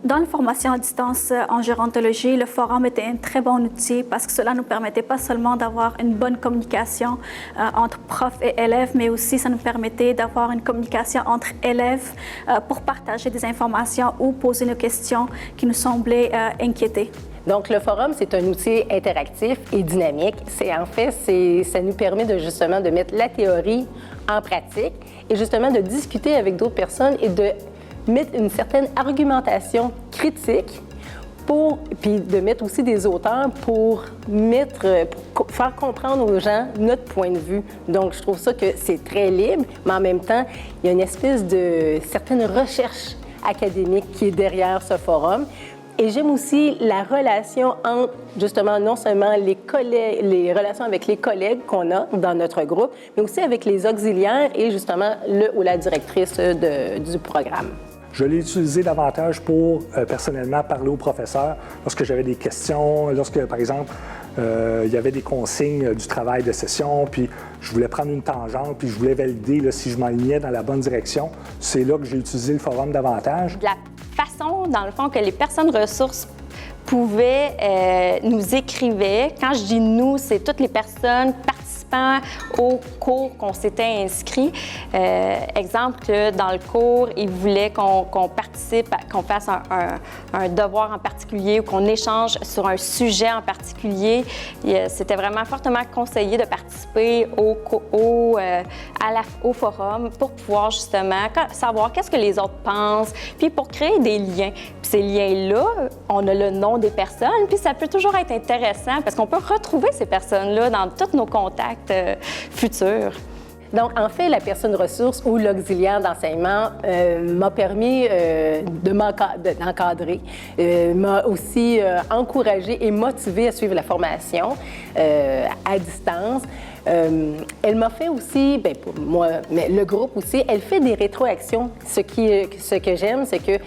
Dans la formation à distance en gérontologie, le forum était un très bon outil parce que cela nous permettait pas seulement d'avoir une bonne communication entre profs et élèves, mais aussi ça nous permettait d'avoir une communication entre élèves pour partager des informations ou poser nos questions qui nous semblaient inquiéter. Donc, le forum, c'est un outil interactif et dynamique. Ça nous permet justement de mettre la théorie en pratique et justement de discuter avec d'autres personnes et de mettre une certaine argumentation critique puis de mettre aussi des auteurs pour faire comprendre aux gens notre point de vue. Donc, je trouve ça que c'est très libre, mais en même temps, il y a une espèce de certaine recherche académique qui est derrière ce forum. Et j'aime aussi la relation entre, justement, non seulement les relations avec les collègues qu'on a dans notre groupe, mais aussi avec les auxiliaires et justement le ou la directrice du programme. Je l'ai utilisé davantage pour, personnellement, parler aux professeurs lorsque j'avais des questions, lorsque, par exemple, il y avait des consignes du travail de session, puis je voulais prendre une tangente, puis je voulais valider là, si je m'alignais dans la bonne direction. C'est là que j'ai utilisé le forum davantage. La façon, dans le fond, que les personnes ressources pouvaient, nous écrivaient. Quand je dis « nous », c'est toutes les personnes participant au cours qu'on s'était inscrit. Exemple que dans le cours, ils voulaient qu'on participe, qu'on fasse un devoir en particulier ou qu'on échange sur un sujet en particulier. C'était vraiment fortement conseillé de participer au forum pour pouvoir justement savoir qu'est-ce que les autres pensent, puis pour créer des liens. Puis ces liens-là, on a le nom des personnes, puis ça peut toujours être intéressant parce qu'on peut retrouver ces personnes-là dans tous nos contacts futurs. Donc, en fait, la personne ressource ou l'auxiliaire d'enseignement m'a permis d'encadrer, m'a aussi encouragé et motivé à suivre la formation à distance. Elle m'a fait aussi, bien pour moi, mais le groupe aussi, elle fait des rétroactions. Ce que j'aime, c'est que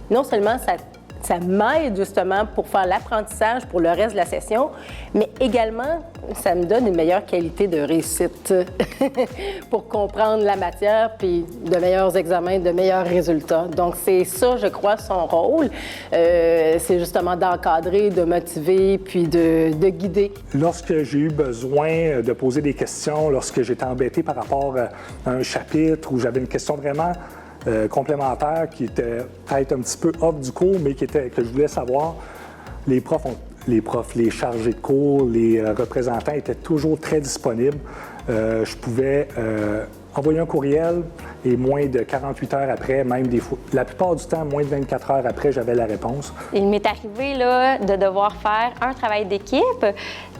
non seulement ça m'aide justement pour faire l'apprentissage pour le reste de la session, mais également, ça me donne une meilleure qualité de réussite pour comprendre la matière, puis de meilleurs examens, de meilleurs résultats. Donc, c'est ça, je crois, son rôle. C'est justement d'encadrer, de motiver, puis de guider. Lorsque j'ai eu besoin de poser des questions, lorsque j'étais embêté par rapport à un chapitre où j'avais une question vraiment complémentaire qui était peut-être un petit peu off du cours, mais que je voulais savoir. Les chargés de cours, les représentants étaient toujours très disponibles. Je pouvais envoyer un courriel et moins de 48 heures après, même des fois, la plupart du temps, moins de 24 heures après, j'avais la réponse. Il m'est arrivé là, de devoir faire un travail d'équipe.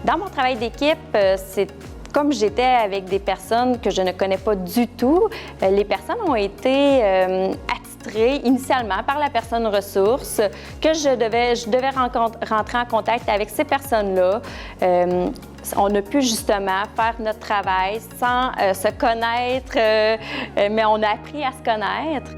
Dans mon travail d'équipe, c'est comme j'étais avec des personnes que je ne connais pas du tout, les personnes ont été attitrées initialement par la personne ressource, que je devais rentrer en contact avec ces personnes-là. On a pu justement faire notre travail sans se connaître, mais on a appris à se connaître.